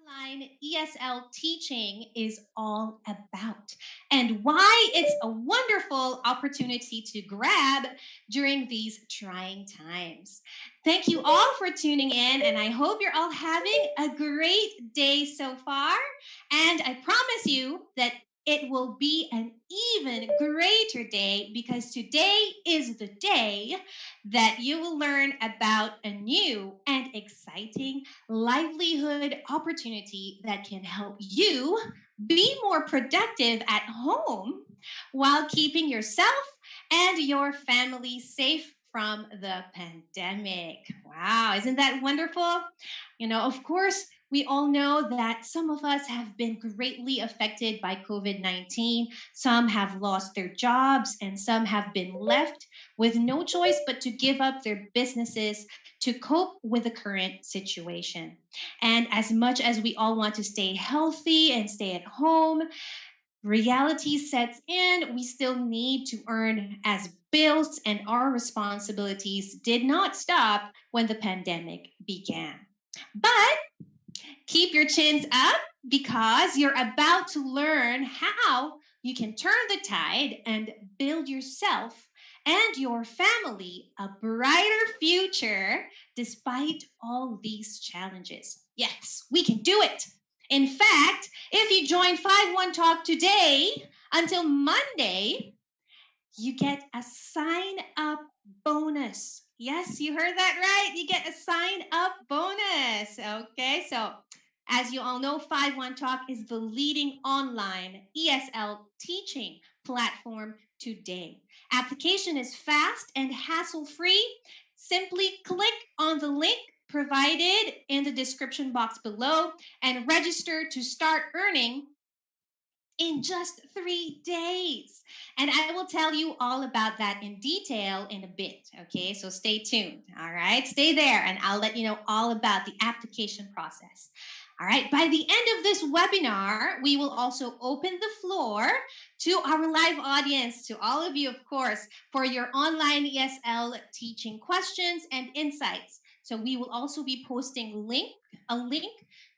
online ESL teaching is all about and why it's a wonderful opportunity to grab during these trying times. Thank you all for tuning in, and I hope you're all having a great day so far. And I promise you that it will be an even greater day because today is the day that you will learn about a new and exciting livelihood opportunity that can help you be more productive at home while keeping yourself and your family safe from the pandemic. Wow, isn't that wonderful? Of course, we all know that some of us have been greatly affected by COVID 19. Some have lost their jobs, and some have been left with no choice but to give up their businesses to cope with the current situation. And as much as we all want to stay healthy and stay at home, reality sets in. We still need to earn as bills, and our responsibilities did not stop when the pandemic began. But keep your chins up because you're about to learn how you can turn the tide and build yourself and your family a brighter future despite all these challenges. Yes, we can do it. In fact, if you join 5-1 Talk today until Monday, you get a sign up bonus. Yes, you heard that right. You get a sign up bonus. Okay, so as you all know, 5-1 Talk is the leading online ESL teaching platform today. Application is fast and hassle free. Simply click on the link provided in the description box below and register to start earning in just 3 days. And I will tell you all about that in detail in a bit. Okay, so stay tuned. All right, stay there and I'll let you know all about the application process. All right, by the end of this webinar, we will also open the floor to our live audience, to all of you, of course, for your online ESL teaching questions and insights. So we will also be posting a link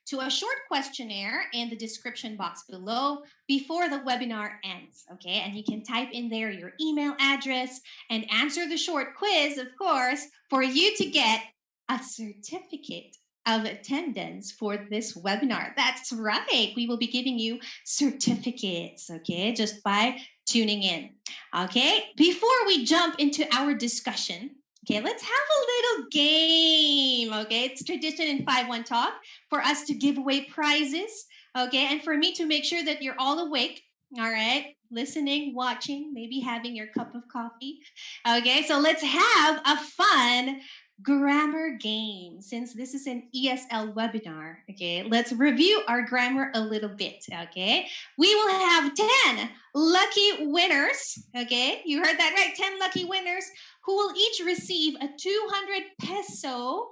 to a short questionnaire in the description box below before the webinar ends, okay? And you can type in there your email address and answer the short quiz, of course, for you to get a certificate of attendance for this webinar. That's right. We will be giving you certificates, okay, just by tuning in. Okay, before we jump into our discussion, okay, let's have a little game, okay? It's tradition in 5-1 Talk for us to give away prizes, okay? And for me to make sure that you're all awake, all right? Listening, watching, maybe having your cup of coffee. Okay, so let's have a fun grammar game. Since this is an ESL webinar, okay, let's review our grammar a little bit, okay? We will have 10 lucky winners, okay? You heard that right, 10 lucky winners who will each receive a 200 peso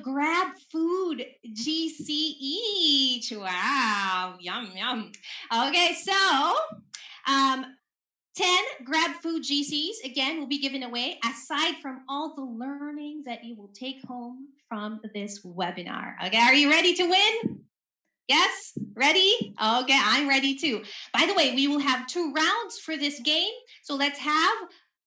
grab food GC each. Wow, yum, yum. Okay, so um, 10 grab food GCs, again, will be given away aside from all the learnings that you will take home from this webinar. Okay, are you ready to win? Yes? Ready? Okay, I'm ready too. By the way, we will have 2 rounds for this game. So let's have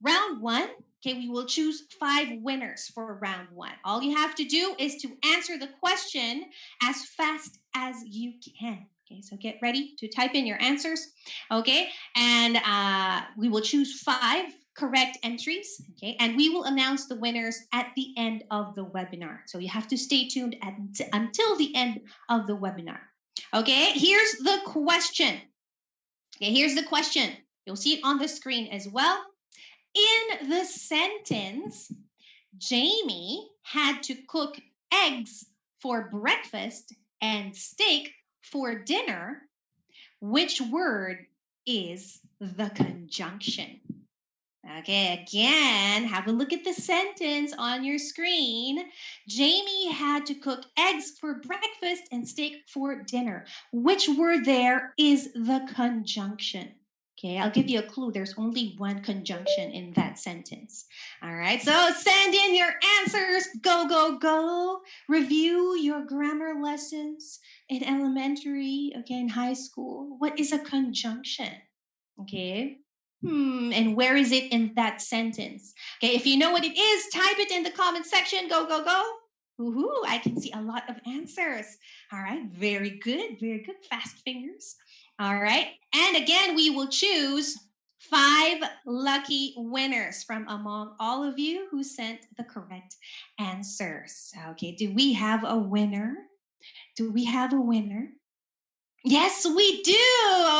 round 1. Okay, we will choose 5 winners for round 1. All you have to do is to answer the question as fast as you can. Okay, so get ready to type in your answers. Okay, and we will choose 5 correct entries. Okay, and we will announce the winners at the end of the webinar. So you have to stay tuned until the end of the webinar. Okay, here's the question. Okay, here's the question. You'll see it on the screen as well. In the sentence, Jamie had to cook eggs for breakfast and steak for dinner. Which word is the conjunction? Okay, again, have a look at the sentence on your screen. Jamie had to cook eggs for breakfast and steak for dinner. Which word there is the conjunction? Okay, I'll give you a clue. There's only one conjunction in that sentence. All right, so send in your answers. Go, go, go. Review your grammar lessons in elementary, okay, in high school. What is a conjunction? Okay. And where is it in that sentence? Okay, if you know what it is, type it in the comment section. Go, go, go. Woohoo, I can see a lot of answers. All right, very good, very good. Fast fingers. All right, and again, we will choose 5 lucky winners from among all of you who sent the correct answers. Okay, do we have a winner? Do we have a winner? Yes, we do.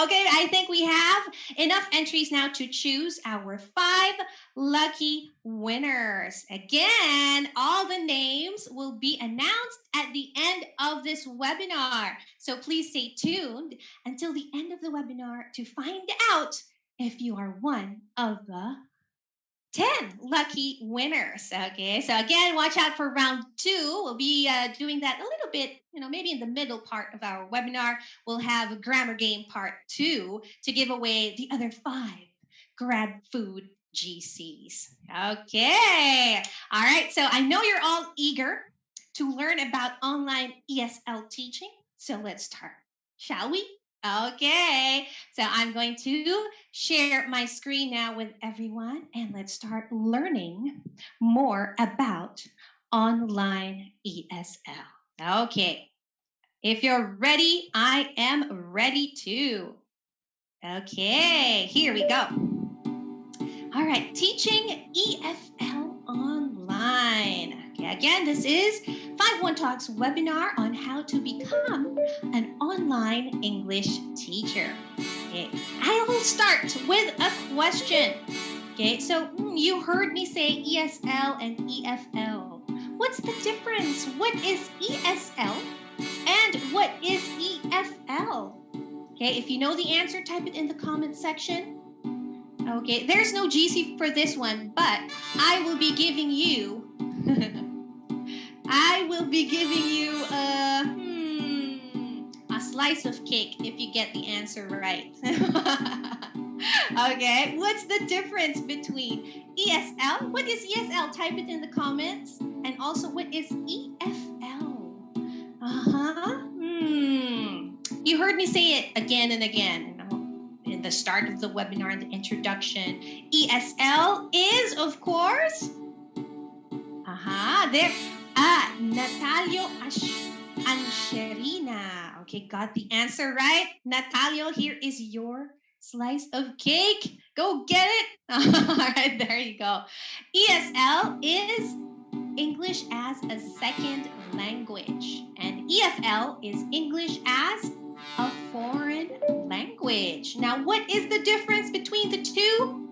Okay, I think we have enough entries now to choose our 5 lucky winners. Again, all the names will be announced at the end of this webinar. So please stay tuned until the end of the webinar to find out if you are one of the 10 lucky winners. Okay, so again, watch out for round 2. We'll be doing that a little bit, maybe in the middle part of our webinar. We'll have a grammar game part 2 to give away the other 5 grab food GCs. Okay, all right, so I know you're all eager to learn about online ESL teaching. So let's start, shall we? Okay, so I'm going to share my screen now with everyone and let's start learning more about online ESL. Okay, if you're ready, I am ready too. Okay, here we go. All right, teaching ESL online. Okay, again, this is 51 Talks webinar on how to become an online English teacher. Okay, I will start with a question. Okay, so you heard me say ESL and EFL. What's the difference? What is ESL and what is EFL? Okay, if you know the answer, type it in the comment section. Okay, there's no GC for this one, but I will be giving you a slice of cake if you get the answer right. Okay, what's the difference between ESL? What is ESL? Type it in the comments. And also, what is EFL? You heard me say it again and again. In the start of the webinar, in the introduction, ESL is, of course, there, Natalio Ansherina. Okay, got the answer right. Natalio, here is your slice of cake. Go get it. All right, there you go. ESL is English as a second language, and EFL is English as a foreign language. Now, what is the difference between the two?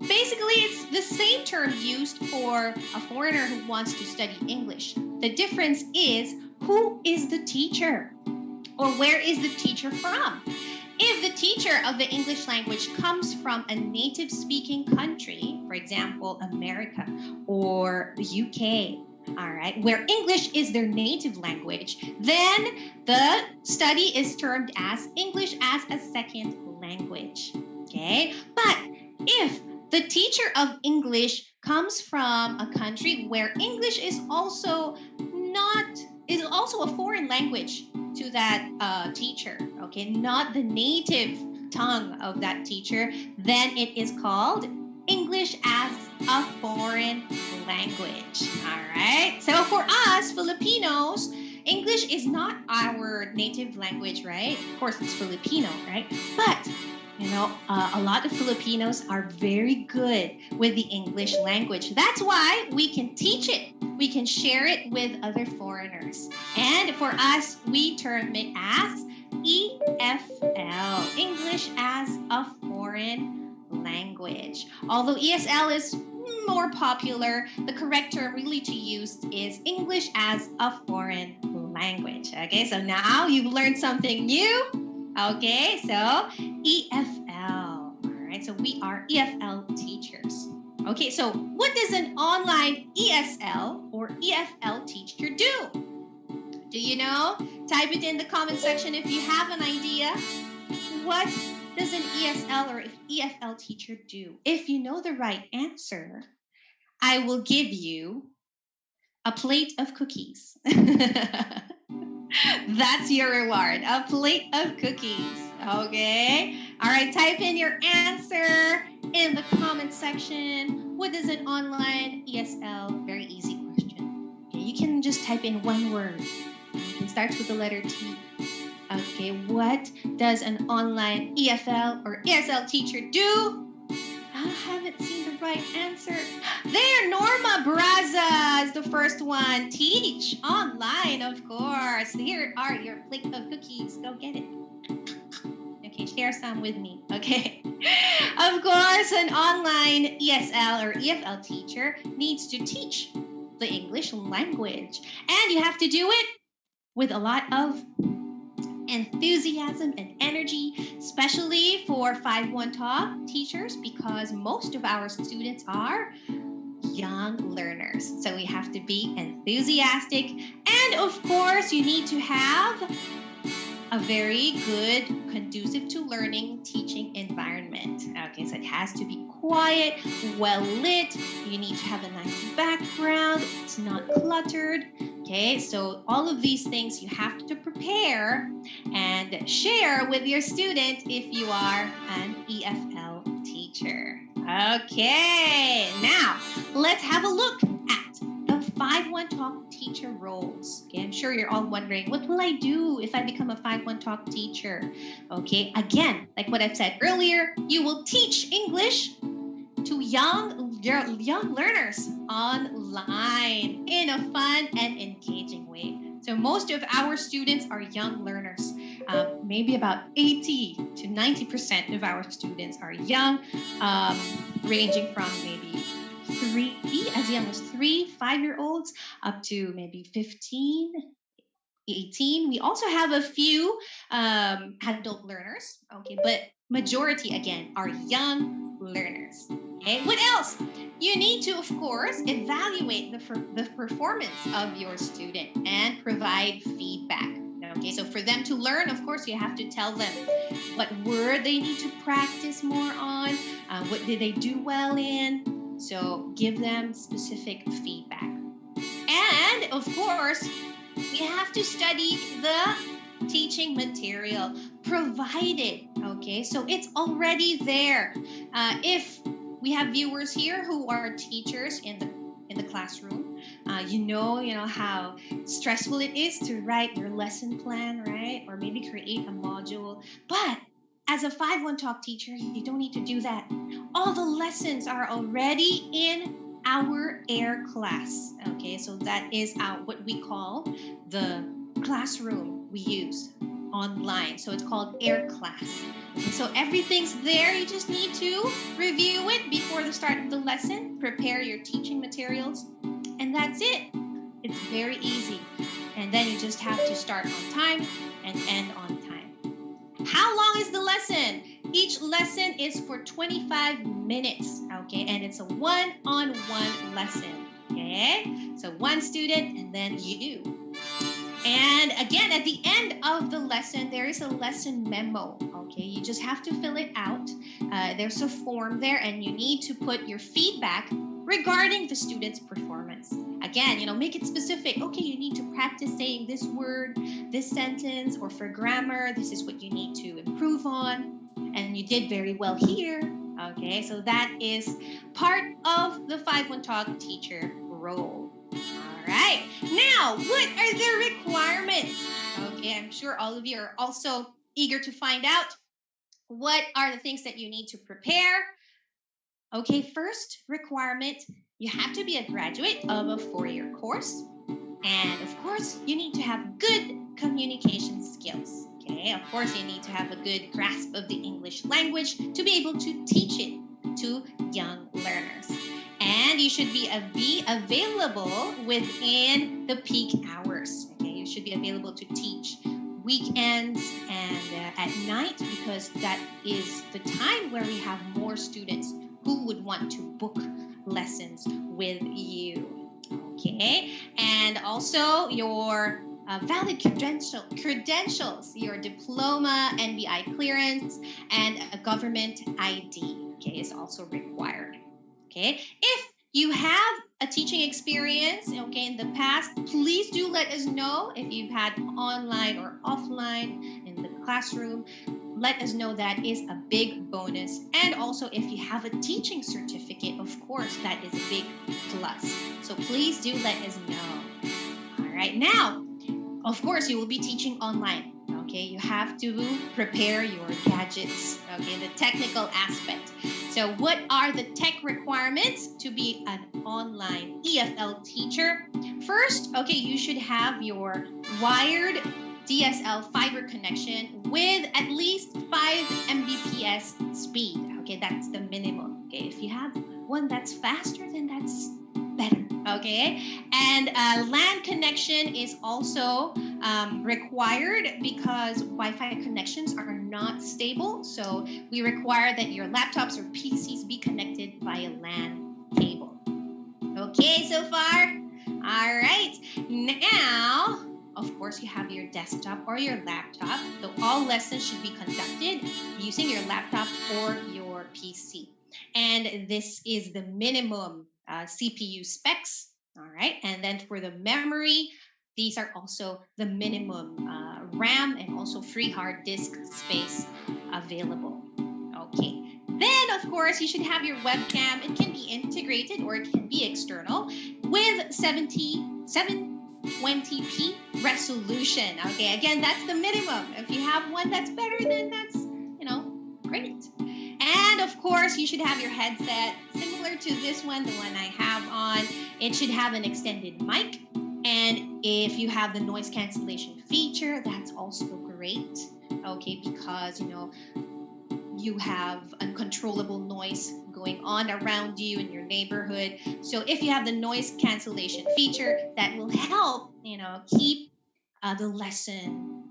Basically, it's the same term used for a foreigner who wants to study English. The difference is who is the teacher or where is the teacher from? If the teacher of the English language comes from a native speaking country, for example, America or the UK, all right, where English is their native language, then the study is termed as English as a second language. Okay, but if the teacher of English comes from a country where English is also a foreign language to that teacher, okay, not the native tongue of that teacher, then it is called English as a foreign language. All right. So for us Filipinos, English is not our native language, right? Of course, it's Filipino, right? But a lot of Filipinos are very good with the English language. That's why we can teach it. We can share it with other foreigners. And for us, we term it as EFL, English as a foreign language. Although ESL is more popular, the correct term really to use is English as a foreign language. Okay, so now you've learned something new. Okay, so EFL. All right, so we are EFL teachers. Okay, so what does an online ESL or EFL teacher do? Do you know? Type it in the comment section if you have an idea. What does an ESL or EFL teacher do? If you know the right answer, I will give you a plate of cookies. That's your reward, a plate of cookies. Okay? All right, type in your answer in the comment section. What is an online ESL? Very easy question. Okay, you can just type in one word. It starts with the letter T. Okay, what does an online EFL or ESL teacher do? I haven't seen the right answer. There, Norma Braza is the first one. Teach online, of course. Here are your plate of cookies. Go get it. Okay, share some with me. Okay. Of course, an online ESL or EFL teacher needs to teach the English language. And you have to do it with a lot of enthusiasm and energy, especially for 5-1 Talk teachers, because most of our students are young learners. So we have to be enthusiastic. And of course, you need to have a very good, conducive to learning teaching environment. Okay, so it has to be quiet, well lit. You need to have a nice background. It's not cluttered. Okay, so all of these things you have to prepare and share with your student if you are an EFL teacher. Okay, now let's have a look at the 5-1 Talk teacher roles. Okay, I'm sure you're all wondering, what will I do if I become a 5-1 Talk teacher? Okay, again, like what I've said earlier, you will teach English to young learners online in a fun and engaging way. So most of our students are young learners. Maybe about 80 to 90% of our students are young, ranging from maybe as young as 5-year-olds, up to maybe 15, 18. We also have a few adult learners, okay, but majority again are young learners. Okay, what else? You need to, of course, evaluate the performance of your student and provide feedback. Okay, so for them to learn, of course, you have to tell them what word they need to practice more on, what did they do well in. So give them specific feedback. And of course, we have to study the teaching material provided. Okay, so it's already there. If we have viewers here who are teachers in the classroom, you know how stressful it is to write your lesson plan, right? Or maybe create a module. But as a 5-1 Talk teacher, you don't need to do that. All the lessons are already in our AIR class. Okay, so that is what we call the classroom we use online. So it's called AIR class. Okay, so everything's there. You just need to review it before the start of the lesson, prepare your teaching materials, and that's it. It's very easy. And then you just have to start on time and end on time. How long is the lesson? Each lesson is for 25 minutes, okay? And it's a one-on-one lesson, okay? So one student and then you. And again, at the end of the lesson, there is a lesson memo, okay? You just have to fill it out. There's a form there, and you need to put your feedback regarding the student's performance. Again, make it specific. Okay, you need to practice saying this word, this sentence, or for grammar, this is what you need to improve on. And you did very well here. Okay, so that is part of the 5-1 Talk teacher role. All right, now what are the requirements? Okay, I'm sure all of you are also eager to find out what are the things that you need to prepare. Okay, first requirement, you have to be a graduate of a 4-year course. And of course, you need to have good communication skills. Okay, of course, you need to have a good grasp of the English language to be able to teach it to young learners. And you should be available within the peak hours. Okay, you should be available to teach weekends and at night, because that is the time where we have more students who would want to book lessons with you. Okay, and also your valid credentials, your diploma, NBI clearance, and a government ID, okay, is also required. Okay, if you have a teaching experience, okay, in the past, please do let us know if you've had online or offline in the classroom. Let us know. That is a big bonus. And also, if you have a teaching certificate, of course, that is a big plus. So please do let us know. All right, now, of course, you will be teaching online. Okay, you have to prepare your gadgets, okay, the technical aspect. So what are the tech requirements to be an online ESL teacher? First, okay, you should have your wired DSL fiber connection with at least 5 Mbps speed. Okay, that's the minimum. Okay, if you have one that's faster, then that's better. Okay, and LAN connection is also required because Wi-Fi connections are not stable. So we require that your laptops or PCs be connected via LAN cable. Okay, so far? All right. Now, of course, you have your desktop or your laptop. So all lessons should be conducted using your laptop or your PC. And this is the minimum CPU specs. All right. And then for the memory, these are also the minimum RAM and also free hard disk space available. Okay. Then, of course, you should have your webcam. It can be integrated or it can be external with 720p resolution. Okay, again, that's the minimum. If you have one that's better, then that's, great. And of course, you should have your headset similar to this one, the one I have on. It should have an extended mic. And if you have the noise cancellation feature, that's also great. Okay, because, you have uncontrollable noise going on around you in your neighborhood. So if you have the noise cancellation feature, that will help, keep the lesson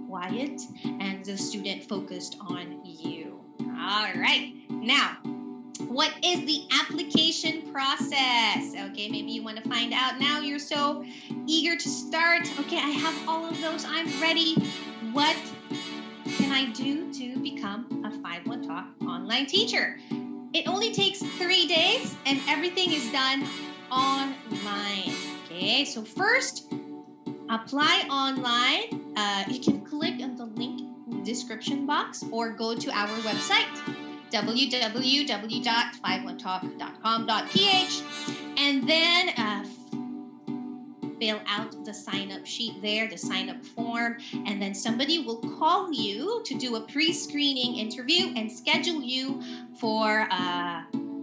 quiet and the student focused on you. All right. Now, what is the application process? Okay, maybe you want to find out now. You're so eager to start. Okay, I have all of those. I'm ready. What can I do to become a 5-1 Talk online teacher? It only takes 3 days and everything is done online. Okay, so first, apply online. You can click on the link in the description box or go to our website, www.51talk.com.ph, and then fill out the sign-up sheet there, the sign-up form, and then somebody will call you to do a pre-screening interview and schedule you for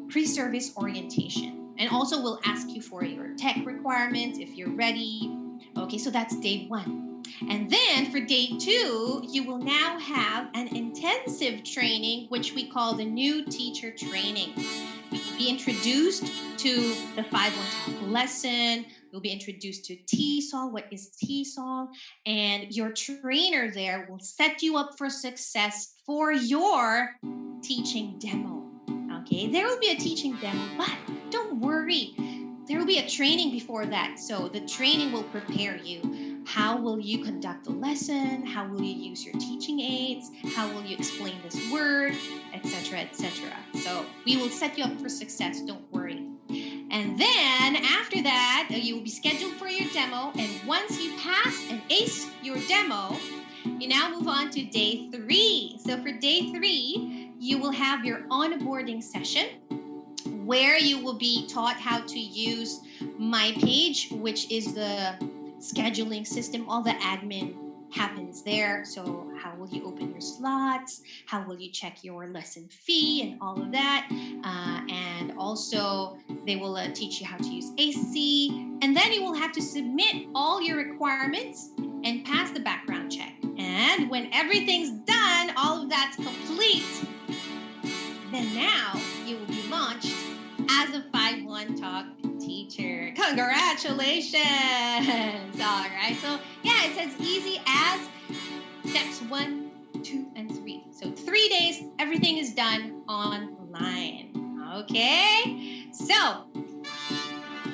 pre-service orientation. And also we'll ask you for your tech requirements if you're ready. Okay, so that's day 1. And then for day 2, you will now have an intensive training, which we call the new teacher training. You will be introduced to the 5-1 Talk lesson. You'll be introduced to TESOL. What is TESOL? And your trainer there will set you up for success for your teaching demo. Okay, there will be a teaching demo, but don't worry. There will be a training before that. So the training will prepare you. How will you conduct the lesson? How will you use your teaching aids? How will you explain this word, etc., etc. So we will set you up for success. Don't worry. And then after that, you will be scheduled for your demo. And once you pass and ace your demo, you now move on to day 3. So for day 3, you will have your onboarding session where you will be taught how to use My Page, which is the scheduling system. All the admin happens there. So how will you open your slots? How will you check your lesson fee and all of that? And also they will teach you how to use AC. And then you will have to submit all your requirements and pass the background check. And when everything's done, all of that's complete, then now you will be launched as a 5-1 Talk teacher. Congratulations! All right, so yeah, it's as easy as steps 1, 2, and 3. So 3 days, everything is done online. Okay, so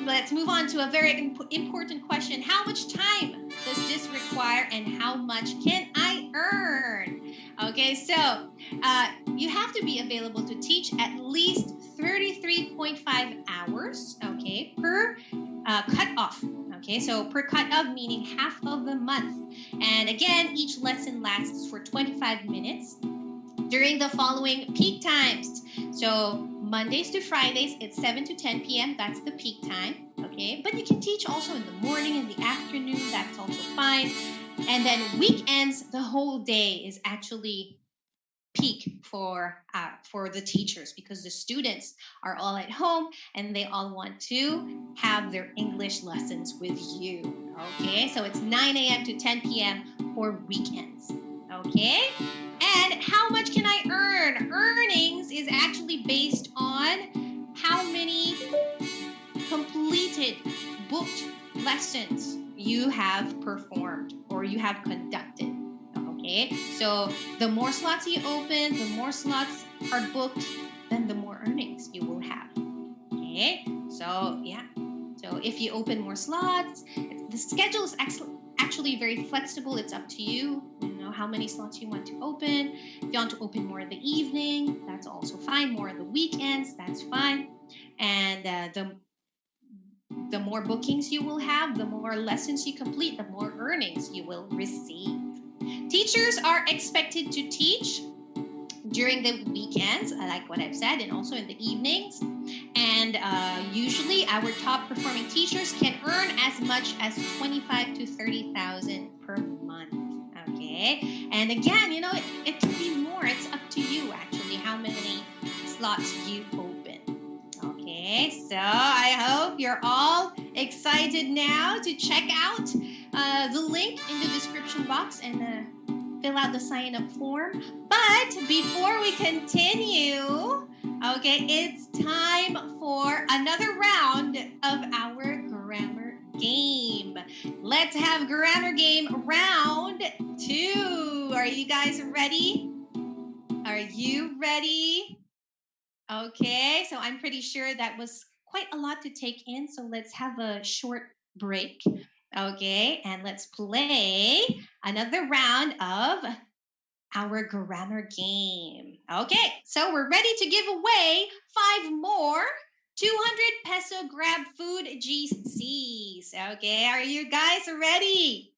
let's move on to a very important question. How much time does this require and how much can I earn? Okay, so you have to be available to teach at least 33.5 hours, okay, per cut off. Okay, so per cut off meaning half of the month. And again, each lesson lasts for 25 minutes during the following peak times. So Mondays to Fridays, it's 7 to 10 p.m. That's the peak time. Okay, but you can teach also in the morning and the afternoon. That's also fine. And then weekends, the whole day is actually peak for the teachers because the students are all at home and they all want to have their English lessons with you. Okay, so it's 9 a.m. to 10 p.m. for weekends. Okay, and how much can I earn? Earnings is actually based on how many completed booked lessons you have performed or you have conducted. Okay, so the more slots you open, the more slots are booked, then the more earnings you will have. Okay, so yeah, so if you open more slots, the schedule is actually very flexible. It's up to you, how many slots you want to open. If you want to open more in the evening, that's also fine. More in the weekends, that's fine. And the more bookings you will have, the more lessons you complete, the more earnings you will receive. Teachers are expected to teach during the weekends, like what I've said, and also in the evenings. And usually our top performing teachers can earn as much as 25 to 30,000 per month. Okay. And again, it can be more. It's up to you actually how many slots you open. Okay. So I hope you're all excited now to check out the link in the description box and fill out the sign-up form. But before we continue, okay, it's time for another round of our grammar game. Let's have grammar game round 2. Are you guys ready? Are you ready? Okay, so I'm pretty sure that was quite a lot to take in. So let's have a short break. Okay, and let's play another round of our grammar game. Okay, so we're ready to give away 5 more 200 peso grab food GCs. Okay, are you guys ready?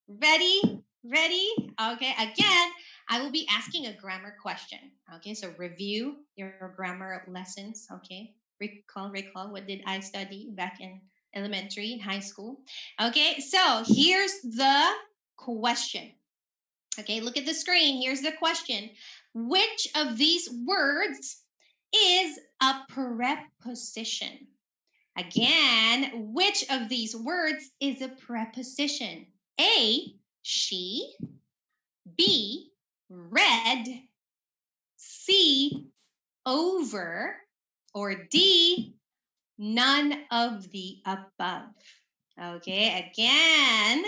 Ready? Ready? Okay, again, I will be asking a grammar question. Okay, so review your grammar lessons. Okay, recall what did I study back in elementary and high school. Okay, so here's the question. Okay, look at the screen. Here's the question. Which of these words is a preposition? Again, which of these words is a preposition? A, she, B, read, C, over, or D, none of the above. Okay, again,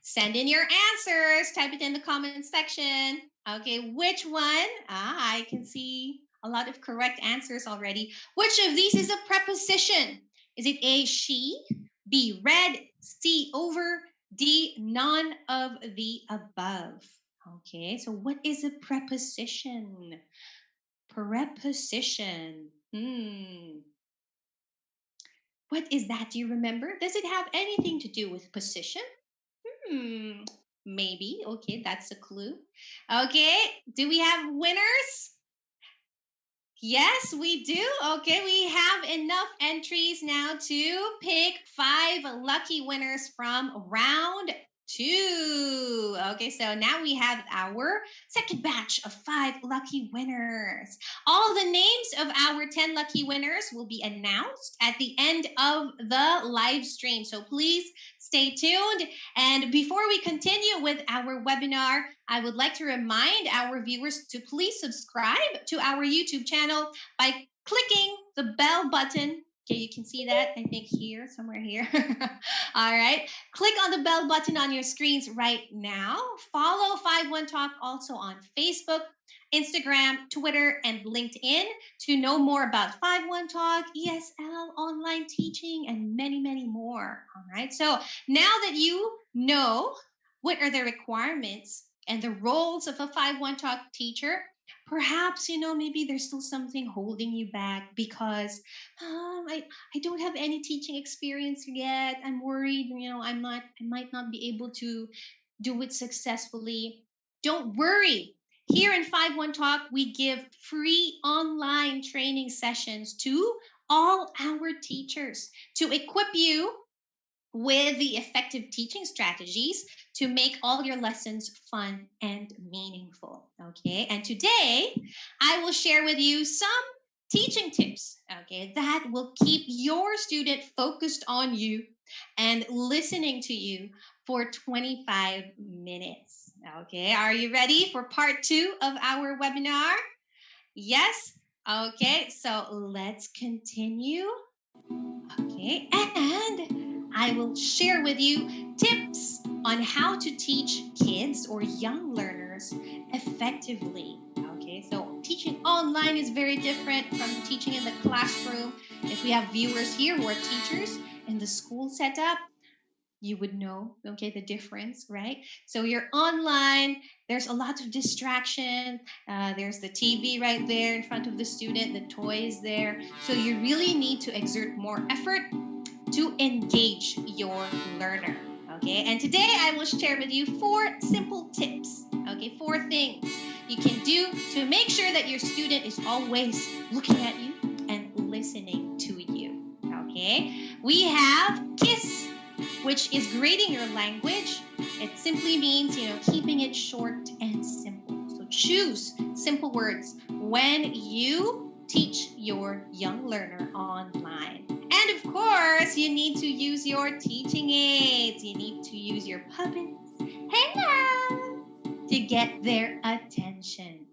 send in your answers. Type it in the comment section. Okay, which one? I can see a lot of correct answers already. Which of these is a preposition? Is it A, she, B, read, C, over, D, none of the above? Okay, so what is a preposition? Preposition. What is that? Do you remember? Does it have anything to do with position? Maybe. Okay, that's a clue. Okay, do we have winners? Yes, we do. Okay, we have enough entries now to pick 5 lucky winners from round 2. Okay, so now we have our second batch of 5 lucky winners. All the names of our 10 lucky winners will be announced at the end of the live stream. So please stay tuned. And before we continue with our webinar, I would like to remind our viewers to please subscribe to our YouTube channel by clicking the bell button. Okay, you can see that, I think here, somewhere here. All right, click on the bell button on your screens right now. Follow 51 Talk also on Facebook, Instagram, Twitter, and LinkedIn to know more about 5-1 Talk, ESL, online teaching, and many, many more. All right. So now that you know what are the requirements and the roles of a 5-1 Talk teacher, perhaps maybe there's still something holding you back because I don't have any teaching experience yet. I'm worried, I might not be able to do it successfully. Don't worry. Here in 5-1 Talk, we give free online training sessions to all our teachers to equip you with the effective teaching strategies to make all your lessons fun and meaningful. Okay, and today I will share with you some teaching tips, okay, that will keep your student focused on you and listening to you for 25 minutes. Okay, are you ready for part 2 of our webinar? Yes? Okay, so let's continue. Okay, and I will share with you tips on how to teach kids or young learners effectively. Okay, so teaching online is very different from teaching in the classroom. If we have viewers here who are teachers in the school setup, you would know, okay, the difference, right? So you're online, there's a lot of distraction. There's the TV right there in front of the student, the toys there. So you really need to exert more effort to engage your learner. Okay, and today I will share with you 4 simple tips. Okay, 4 things you can do to make sure that your student is always looking at you and listening to you. Okay, we have KISS, which is grading your language. It simply means, keeping it short and simple. So choose simple words when you teach your young learner online. And of course, you need to use your teaching aids. You need to use your puppets, hello, to get their attention.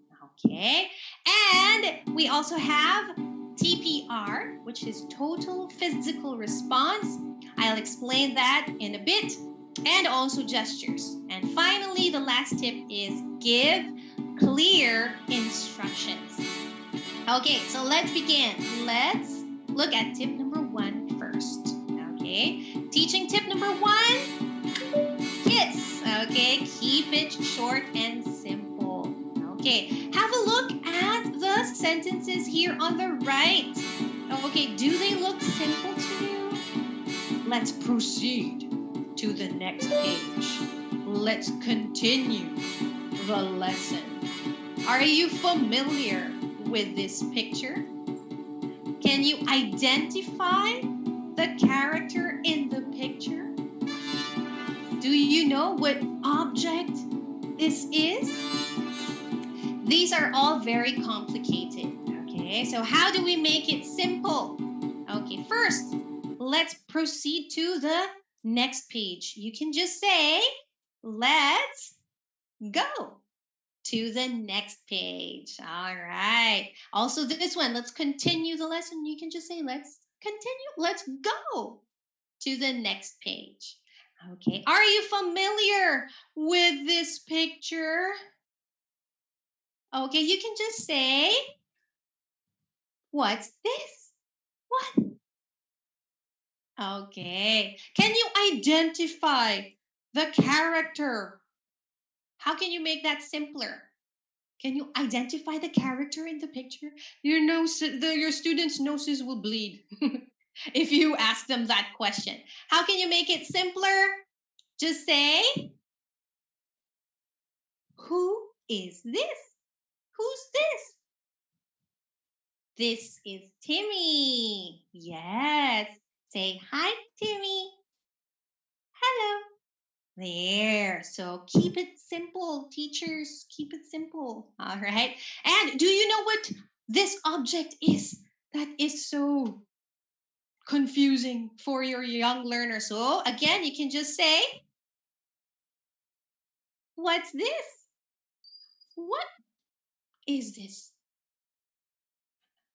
Okay? And we also have TPR, which is total physical response. I'll explain that in a bit. And also gestures. And finally, the last tip is give clear instructions. Okay, so let's begin. Let's look at tip number 1 first. Okay, teaching tip number 1, KISS. Okay, keep it short and simple. Okay, have a look at the sentences here on the right. Okay, do they look simple to you? Let's proceed to the next page. Let's continue the lesson. Are you familiar with this picture? Can you identify the character in the picture? Do you know what object this is? These are all very complicated. Okay, so how do we make it simple? Okay, first, let's proceed to the next page. You can just say, let's go to the next page. All right. Also, this one, let's continue the lesson. You can just say, let's continue. Let's go to the next page. Okay. Are you familiar with this picture? Okay. You can just say, what's this? What? Okay. Can you identify the character? How can you make that simpler? Can you identify the character in the picture? Your students' noses will bleed if you ask them that question. How can you make it simpler? Just say, who is this? Who's this? This is Timmy. Yes. Say, hi, Timmy. Hello. There. So keep it simple, teachers. Keep it simple. All right. And do you know what this object is that is so confusing for your young learner? So again, you can just say, what's this? What is this?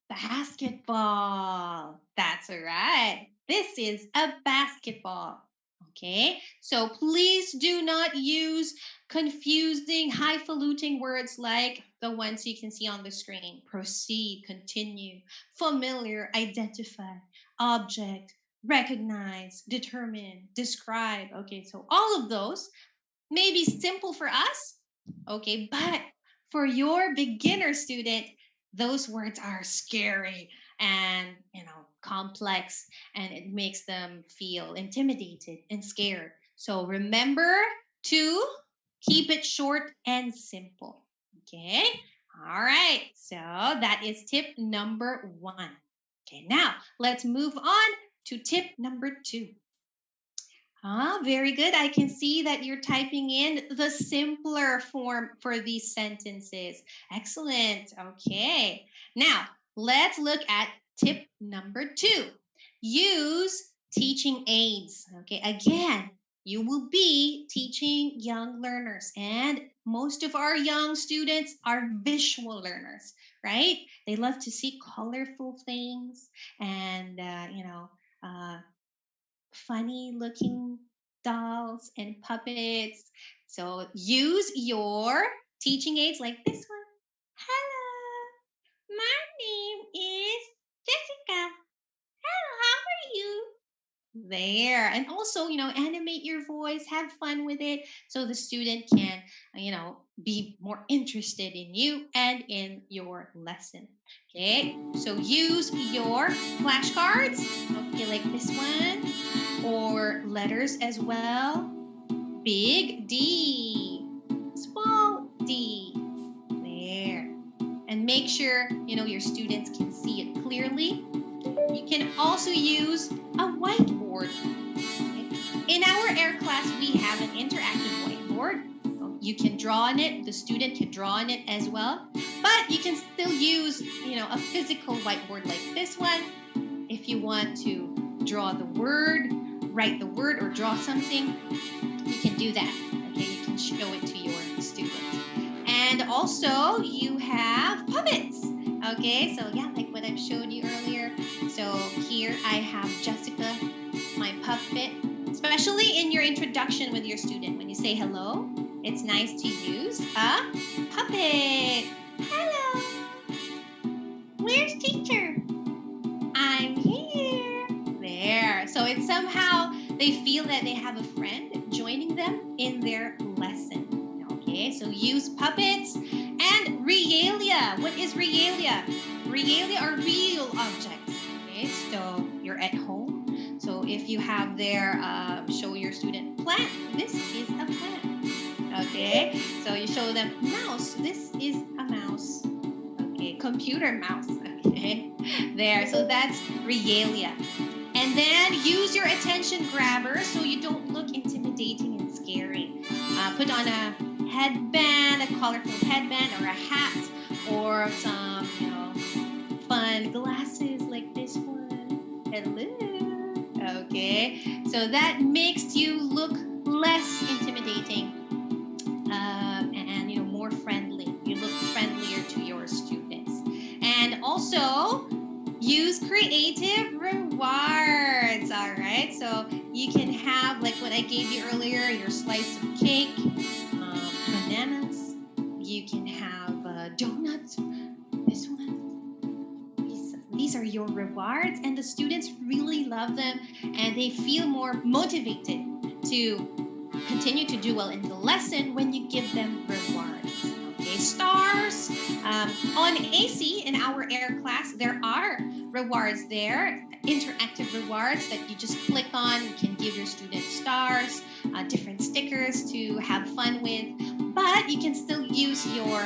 Basketball. That's right. This is a basketball. Okay, so please do not use confusing, highfalutin words like the ones you can see on the screen: proceed, continue, familiar, identify, object, recognize, determine, describe. Okay, so all of those may be simple for us, okay, but for your beginner student, those words are scary and, complex, and it makes them feel intimidated and scared. So remember to keep it short and simple. Okay? All right. So that is tip number 1. Okay, now let's move on to tip number 2. Ah, very good. I can see that you're typing in the simpler form for these sentences. Excellent. Okay. Now, let's look at tip number 2. Use teaching aids. Okay. Again, you will be teaching young learners, and most of our young students are visual learners, right? They love to see colorful things and, uh, funny looking dolls and puppets. So use your teaching aids like this one. Hello, my name is Jessica. Hello, how are you? There. And also, animate your voice, have fun with it so the student can, be more interested in you and in your lesson. Okay. So use your flashcards, okay, like this one, or letters as well. Big D, small d. There. And make sure, your students can see it clearly. You can also use a whiteboard. Okay? In our air class, we have an interactive whiteboard. You can draw on it. The student can draw on it as well. But you can still use, a physical whiteboard like this one. If you want to draw the word, write the word, or draw something, you can do that. Okay, you can show it to your students. And also, you have puppets. Okay, so yeah, like what I've showed you earlier. So here I have Jessica, my puppet. Especially in your introduction with your student, when you say hello, it's nice to use a puppet. Hello. Where's teacher? I'm here. There. So it's somehow they feel that they have a friend joining them in their lesson. Okay, so use puppets and regalia. What is regalia? Regalia are real objects. Okay, so you're at home. So if you have there, show your student plant. This is a plant. Okay, so you show them mouse. This is a mouse. Okay, computer mouse. Okay, there. So that's regalia. And then use your attention grabber so you don't look intimidating and scary. Put on a headband, a colorful headband, or a hat, or some, fun glasses like this one. Hello. Okay, so that makes you look less intimidating and more friendly. You look friendlier to your students. And also use creative rewards. All right, so you can have, like what I gave you earlier, your slice of cake, bananas. You can have donuts. This one. These are your rewards, and the students really love them, and they feel more motivated to continue to do well in the lesson when you give them rewards. Okay, stars. On AC, in our air class, there are rewards there, interactive rewards that you just click on. You can give your students stars, different stickers to have fun with, but you can still use your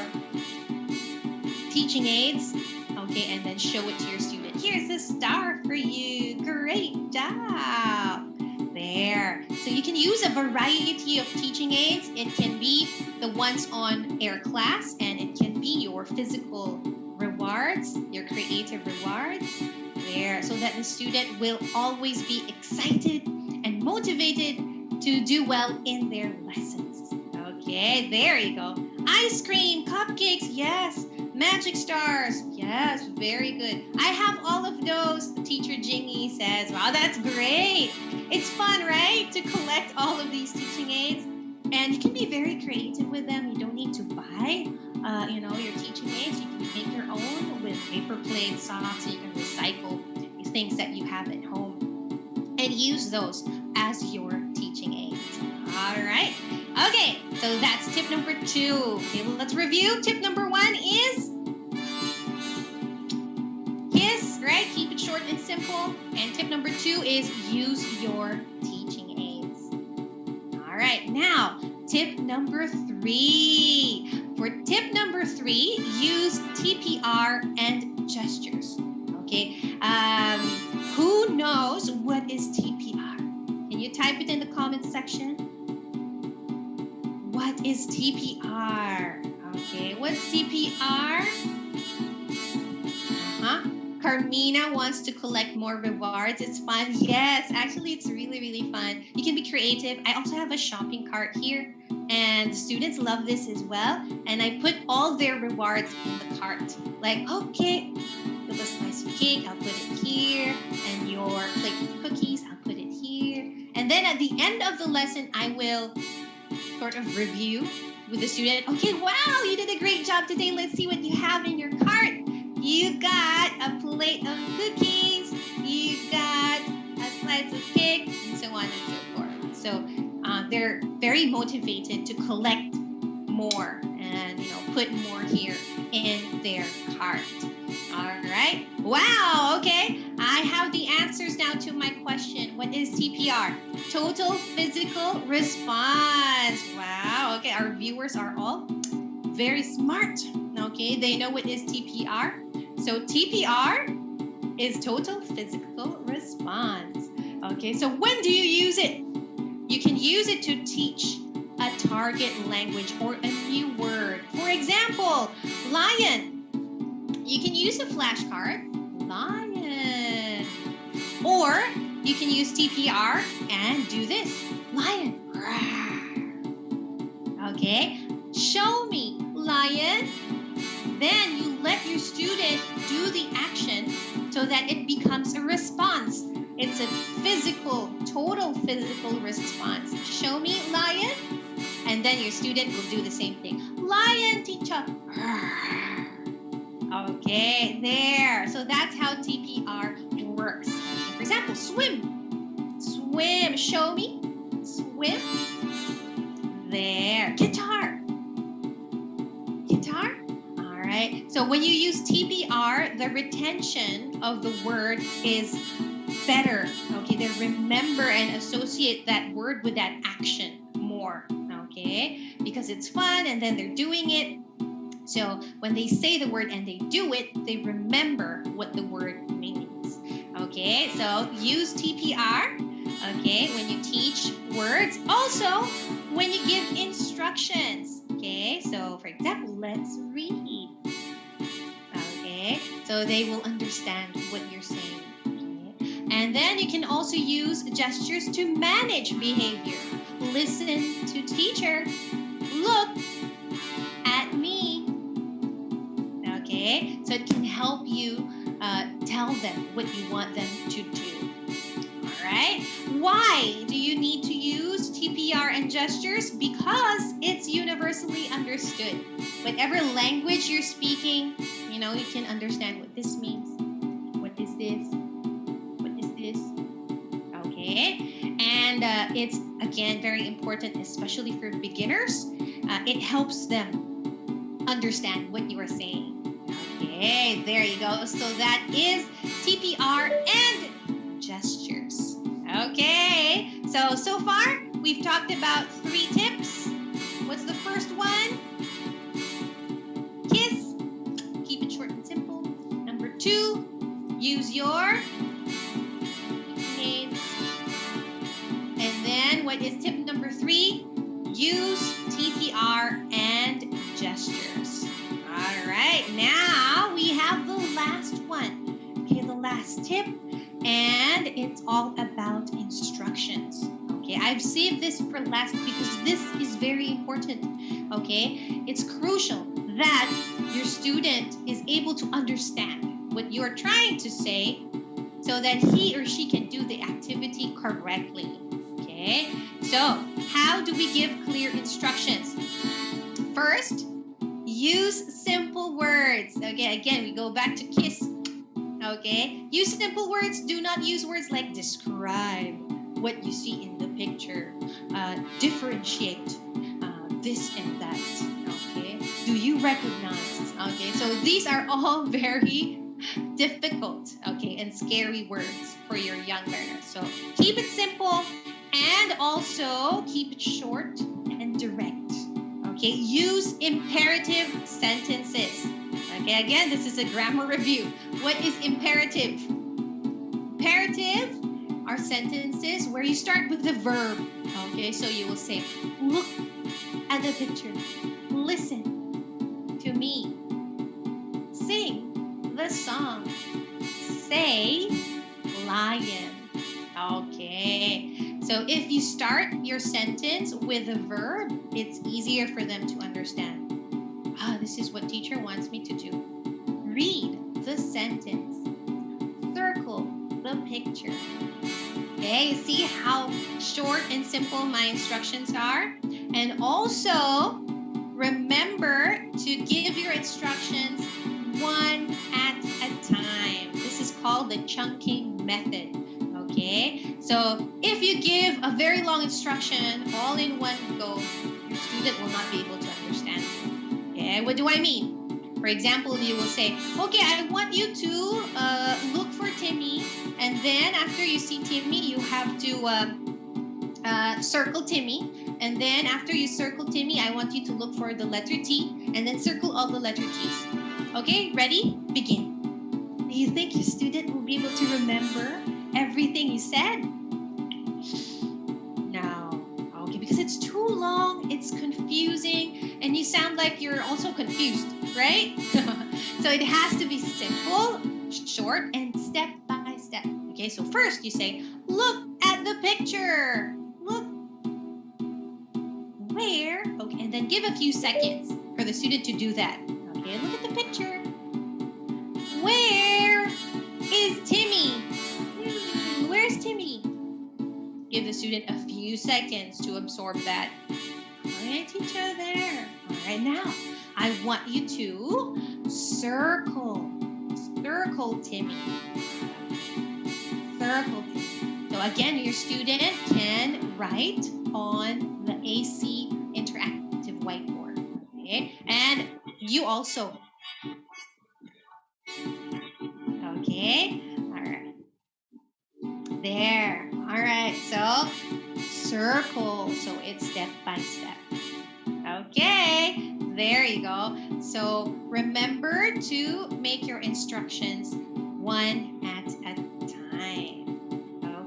teaching aids, okay, and then show it to your student. Here's a star for you. Great job. There. So you can use a variety of teaching aids. It can be the ones on air class, and it can be your physical rewards, your creative rewards. There. So that the student will always be excited and motivated to do well in their lessons. Okay, there you go. Ice cream, cupcakes, yes. Magic stars, yes, very good. I have all of those, teacher Jingy says. Wow, that's great. It's fun, right? To collect all of these teaching aids. And you can be very creative with them. You don't need to buy, your teaching aids. You can make your own with paper plates, socks. You can recycle these things that you have at home and use those as your teaching aids. All right. Okay, so that's tip number 2. Okay, let's review. Tip number 1 is KISS, right? Keep it short and simple. And tip number 2 is use your teaching aids. All right, now tip number 3. For tip number 3, use TPR and gestures. Okay, who knows what is TPR? Can you type it in the comment section? What is TPR? Okay, what's TPR? Carmina wants to collect more rewards. It's fun. Yes, actually, it's really, really fun. You can be creative. I also have a shopping cart here, and students love this as well. And I put all their rewards in the cart. Like, okay, with a slice of cake, I'll put it here, and your plate of cookies, I'll put it here. And then at the end of the lesson, I will sort of review with the student. Okay, wow, you did a great job today. Let's see what you have in your cart. You got a plate of cookies, you got a slice of cake, and so on and so forth. So they're very motivated to collect more and put more here in their cart. All right. Wow. Okay. I have the answers now to my question. What is TPR? Total physical response. Wow. Okay. Our viewers are all very smart. Okay. They know what is TPR. So TPR is total physical response. Okay. So when do you use it? You can use it to teach a target language or a new word. For example, lion. You can use a flashcard, lion. Or you can use TPR and do this, lion. Okay, show me, lion. Then you let your student do the action so that it becomes a response. It's a physical, total physical response. Show me, lion. And then your student will do the same thing. Lion, teacher. Okay, there. So that's how TPR works. For example, swim. Swim. Show me. Swim. There. Guitar. Guitar. All right. So when you use TPR, the retention of the word is better. Okay, they remember and associate that word with that action more. Okay, because it's fun and then they're doing it. So when they say the word and they do it, they remember what the word means. Okay, so use TPR, okay, when you teach words. Also, when you give instructions. Okay, so for example, let's read. Okay, so they will understand what you're saying. Okay, and then you can also use gestures to manage behavior. Listen to teacher. Look at me. Okay, so it can help you tell them what you want them to do. All right. Why do you need to use TPR and gestures? Because it's universally understood. Whatever language you're speaking, you can understand what this means. What is this? What is this? Okay. And it's, again, very important, especially for beginners. It helps them understand what you are saying. Okay, there you go. So that is TPR and gestures. Okay, so far we've talked about 3 tips. What's the first one? KISS. Keep it short and simple. Number 2, use your aids. And then what is tip number 3? Use TPR and gestures. All right, now we have the last one. Okay, the last tip, and it's all about instructions. Okay, I've saved this for last because this is very important. Okay, it's crucial that your student is able to understand what you're trying to say so that he or she can do the activity correctly. Okay, so how do we give clear instructions? First, use simple words. Okay, again, we go back to KISS. Okay, use simple words. Do not use words like describe what you see in the picture, differentiate this and that. Okay, do you recognize? Okay, so these are all very difficult, okay, and scary words for your young learners. So keep it simple and also keep it short and direct. Okay, use imperative sentences. Okay, again, this is a grammar review. What is imperative? Imperative are sentences where you start with the verb. Okay, so you will say, look at the picture, listen to me, sing the song, say lion. Okay, so if you start your sentence with a verb, it's easier for them to understand. This is what teacher wants me to do. Read the sentence. Circle the picture. Okay, see how short and simple my instructions are? And also, remember to give your instructions one at a time. This is called the chunking method. Okay, so if you give a very long instruction all in one go, your student will not be able to understand it. Okay, what do I mean? For example, you will say, okay, I want you to look for Timmy, and then after you see Timmy, you have to circle Timmy, and then after you circle Timmy, I want you to look for the letter T, and then circle all the letter T's. Okay, ready? Begin. Do you think your student will be able to remember everything you said? No. Okay, because it's too long, it's confusing, and you sound like you're also confused, right? So it has to be simple, short, and step by step. Okay, so first you say, look at the picture. Look where. Okay, and then give a few seconds for the student to do that. Okay, look at the picture. Where is Timmy? Where's Timmy? Give the student a few seconds to absorb that. All right, teacher, there. All right, now I want you to circle Timmy. Circle Timmy. So again, your student can write on the AC interactive whiteboard. Okay, and you also. Okay, all right. There. All right, so circle. So it's step by step. Okay, there you go. So remember to make your instructions one at a time.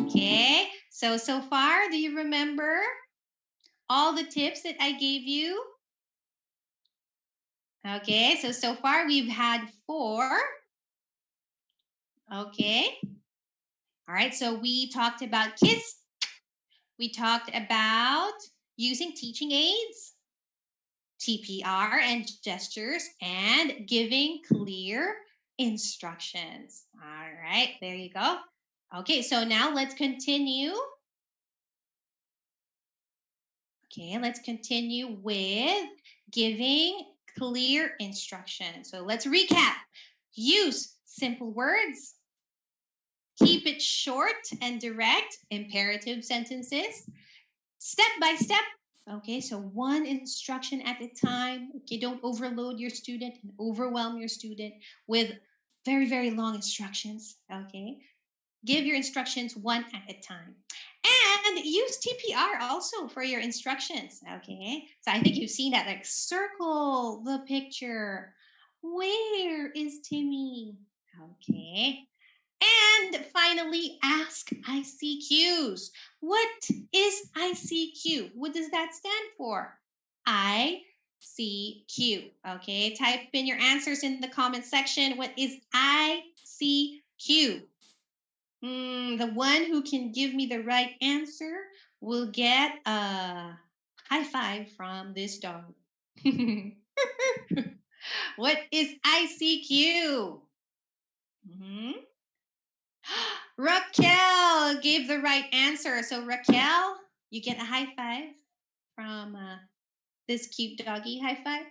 Okay, so far, do you remember all the tips that I gave you? Okay, so far we've had 4. Okay, all right, so we talked about KISS. We talked about using teaching aids, TPR and gestures, and giving clear instructions. All right, there you go. Okay, so now let's continue. Okay, let's continue with giving clear instructions. So let's recap. Use simple words. Keep it short and direct, imperative sentences. Step by step. Okay, so one instruction at a time. Okay, don't overload your student and overwhelm your student with very, very long instructions. Okay, give your instructions one at a time. And use TPR also for your instructions. Okay, so I think you've seen that, like circle the picture. Where is Timmy? Okay, and finally, ask ICQs. What is ICQ? What does that stand for? ICQ. Okay, type in your answers in the comment section. What is ICQ? The one who can give me the right answer will get a high five from this dog. What is ICQ? Raquel gave the right answer. So, Raquel, you get a high five from this cute doggy. High five.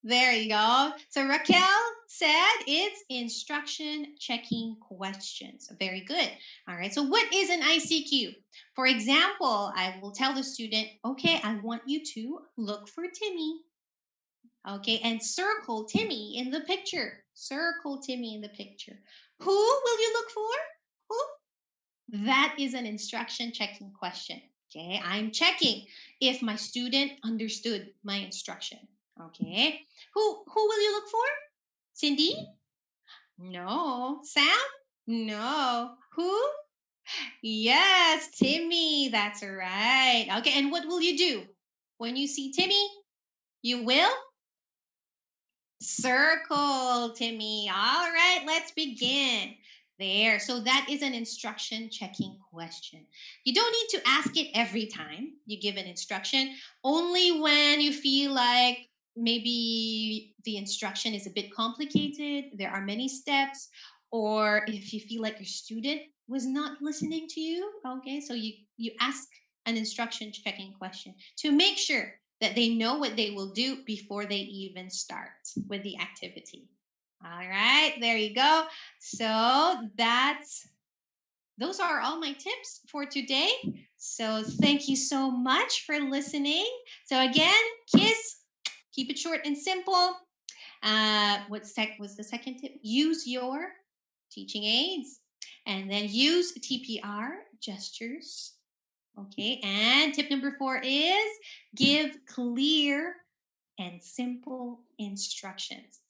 There you go. So Raquel said it's instruction checking questions. Very good. All right. So what is an ICQ? For example, I will tell the student, okay, I want you to look for Timmy. Okay, and circle Timmy in the picture. Circle Timmy in the picture. Who will you look for? Who? That is an instruction checking question. Okay, I'm checking if my student understood my instruction. Okay, who will you look for? Cindy? No. Sam? No. Who? Yes, Timmy. That's right. Okay, and what will you do when you see Timmy? You will circle, Timmy. All right, let's begin. There. So that is an instruction checking question. You don't need to ask it every time you give an instruction, only when you feel like maybe the instruction is a bit complicated, there are many steps, or if you feel like your student was not listening to you. Okay, so you ask an instruction checking question to make sure that they know what they will do before they even start with the activity. All right, there you go. So that's those are all my tips for today. So thank you so much for listening. So again, kids, keep it short and simple. Was the second tip? Use your teaching aids, and then use TPR gestures. Okay, and tip number 4 is give clear and simple instructions.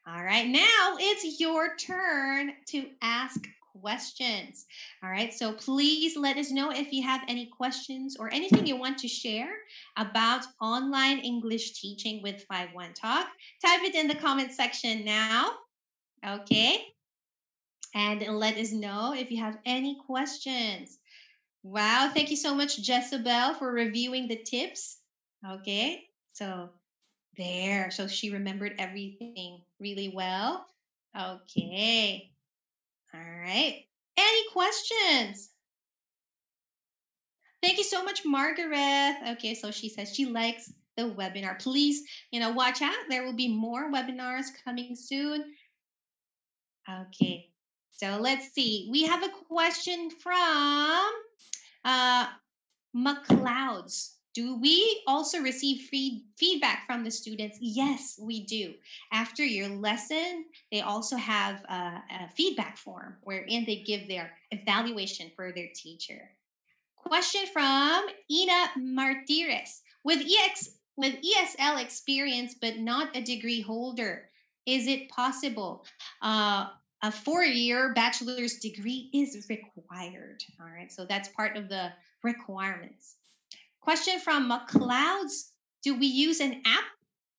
All right, now it's your turn to ask questions. All right, so please let us know if you have any questions or anything you want to share about online English teaching with 51 Talk. Type it in the comment section now. Okay, and let us know if you have any questions. Wow, thank you so much, Jezebel, for reviewing the tips. Okay, so there. So she remembered everything really well. Okay. All right. Any questions? Thank you so much, Margaret. Okay, so she says she likes the webinar. Please, watch out. There will be more webinars coming soon. Okay. So let's see. We have a question from uh, McLeod's. Do we also receive feedback from the students? Yes, we do. After your lesson, they also have a feedback form wherein they give their evaluation for their teacher. Question from Ina Martires. With ESL experience but not a degree holder, is it possible? A 4-year bachelor's degree is required. All right, so that's part of the requirements. Question from McLeod's. Do we use an app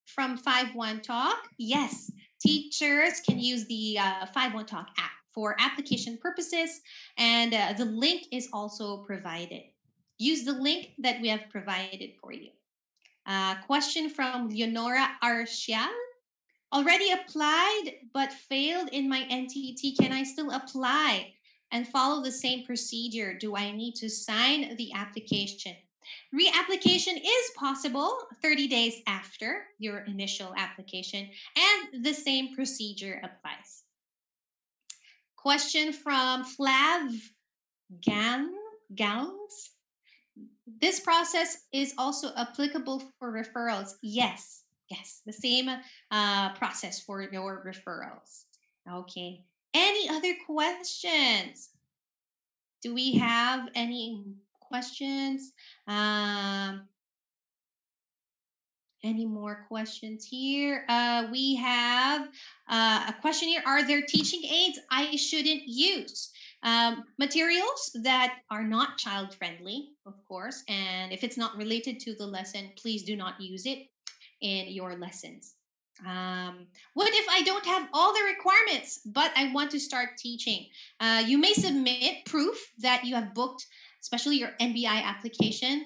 from 51 Talk? Yes, teachers can use the 51 Talk app for application purposes, and the link is also provided. Use the link that we have provided for you. Question from Leonora Arcial. Already applied but failed in my NTT. Can I still apply and follow the same procedure? Do I need to sign the application? Reapplication is possible 30 days after your initial application, and the same procedure applies. Question from Flav Gals. This process is also applicable for referrals. Yes, the same process for your referrals. Okay. Any other questions? Do we have any questions? Any more questions here? We have a question here. Are there teaching aids I shouldn't use? Materials that are not child friendly, of course, and if it's not related to the lesson, please do not use it in your lessons. What if I don't have all the requirements, but I want to start teaching? You may submit proof that you have booked, especially your NBI application.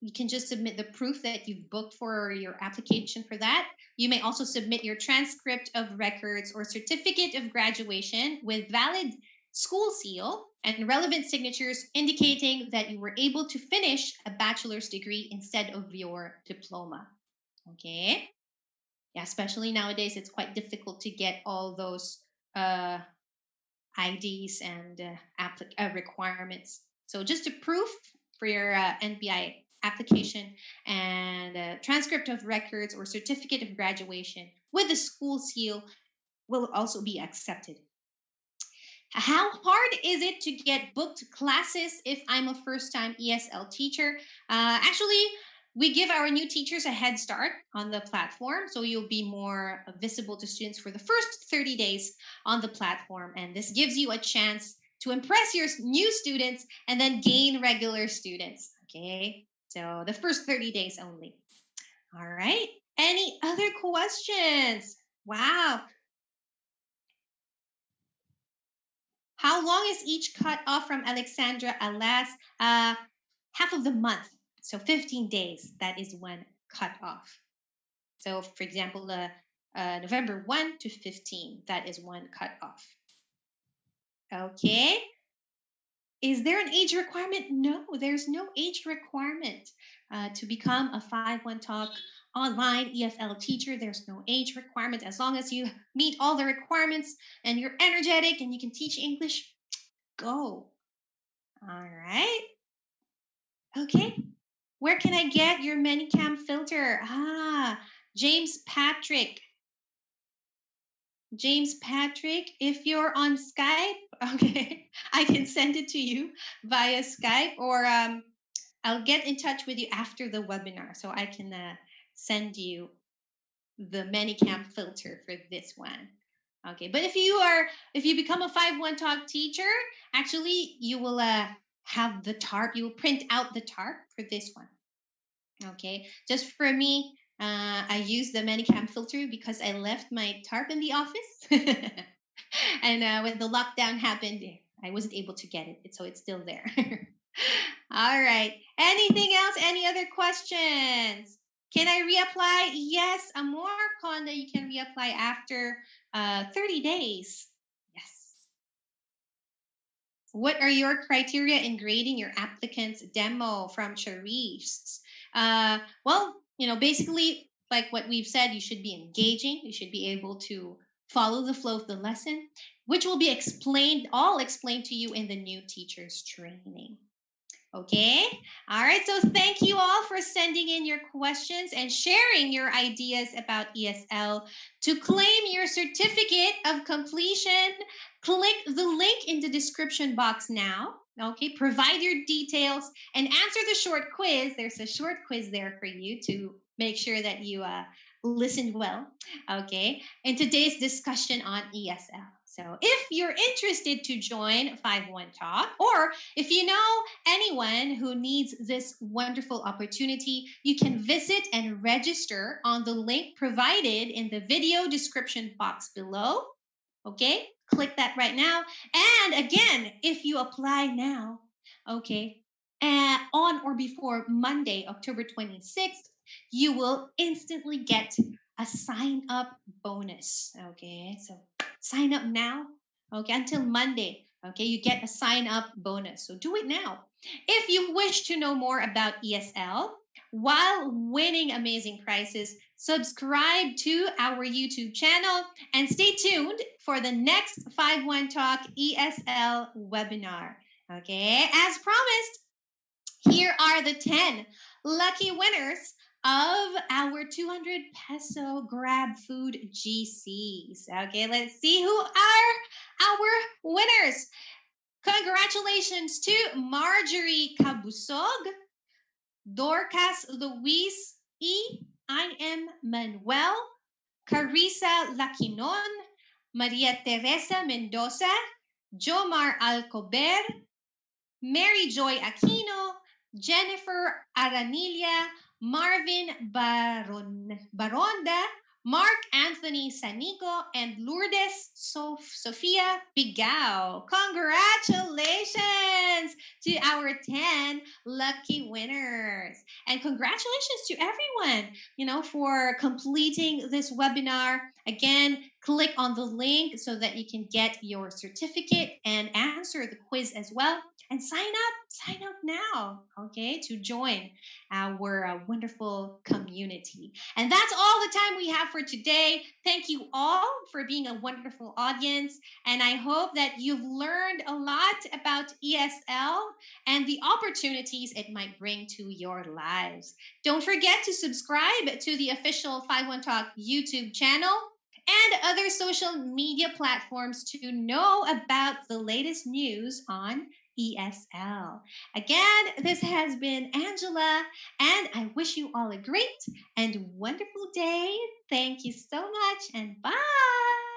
You can just submit the proof that you've booked for your application for that. You may also submit your transcript of records or certificate of graduation with valid school seal, and relevant signatures indicating that you were able to finish a bachelor's degree instead of your diploma. Okay? Yeah, especially nowadays, it's quite difficult to get all those uh, IDs and requirements. So just a proof for your NBI application and a transcript of records or certificate of graduation with the school seal will also be accepted. How hard is it to get booked classes if I'm a first time ESL teacher? Actually, we give our new teachers a head start on the platform, so you'll be more visible to students for the first 30 days on the platform. And this gives you a chance to impress your new students and then gain regular students. Okay, so the first 30 days only. All right. Any other questions? Wow. How long is each cut off from Alexandra Alas? Half of the month. So 15 days. That is one cut off. So, for example, November 1 to 15, that is one cut off. Okay. Is there an age requirement? No, there's no age requirement to become a 5-1 Talk online ESL teacher. There's no age requirement as long as you meet all the requirements and you're energetic and you can teach English. Go. All right. Okay. Where can I get your ManyCam filter? James Patrick. James Patrick, if you're on Skype, okay, I can send it to you via Skype, or I'll get in touch with you after the webinar so I can send you the ManyCam filter for this one. Okay, but if you become a 5-1 Talk teacher, actually you will have the tarp. You will print out the tarp for this one. Okay, just for me, I use the ManyCam filter because I left my tarp in the office. And when the lockdown happened, I wasn't able to get it, so it's still there. All right. Anything else? Any other questions? Can I reapply? Yes, Amor Conda, you can reapply after 30 days. Yes. What are your criteria in grading your applicant's demo from Charisse? Well, basically, like what we've said, you should be engaging. You should be able to follow the flow of the lesson, which will be all explained to you in the new teacher's training. Okay. All right. So thank you all for sending in your questions and sharing your ideas about ESL. To claim your certificate of completion, click the link in the description box now. Okay. Provide your details and answer the short quiz. There's a short quiz there for you to make sure that you listened well. Okay. In today's discussion on ESL. So if you're interested to join 5-1 Talk, or if you know anyone who needs this wonderful opportunity, you can visit and register on the link provided in the video description box below. Okay, click that right now. And again, if you apply now, okay, on or before Monday, October 26th, you will instantly get a sign up bonus. Okay, so sign up now. Okay, until Monday. Okay, you get a sign up bonus. So do it now. If you wish to know more about ESL while winning amazing prizes, subscribe to our YouTube channel and stay tuned for the next 5-1 Talk ESL webinar. Okay, as promised, here are the 10 lucky winners of our 200 peso grab food GCs. Okay, let's see who are our winners. Congratulations to Marjorie Cabusog, Dorcas Luis E. I am Manuel, Carissa Laquinon, Maria Teresa Mendoza, Jomar Alcober, Mary Joy Aquino, Jennifer Aranilla, Marvin Baronda, Mark Anthony Sanico, and Lourdes Sofia Bigao. Congratulations to our 10 lucky winners. And congratulations to everyone, for completing this webinar. Again, Click on the link so that you can get your certificate and answer the quiz as well. And sign up now, okay, to join our wonderful community. And that's all the time we have for today. Thank you all for being a wonderful audience. And I hope that you've learned a lot about ESL and the opportunities it might bring to your lives. Don't forget to subscribe to the official 51 Talk YouTube channel and other social media platforms to know about the latest news on ESL. Again, this has been Angela, and I wish you all a great and wonderful day. Thank you so much, and bye.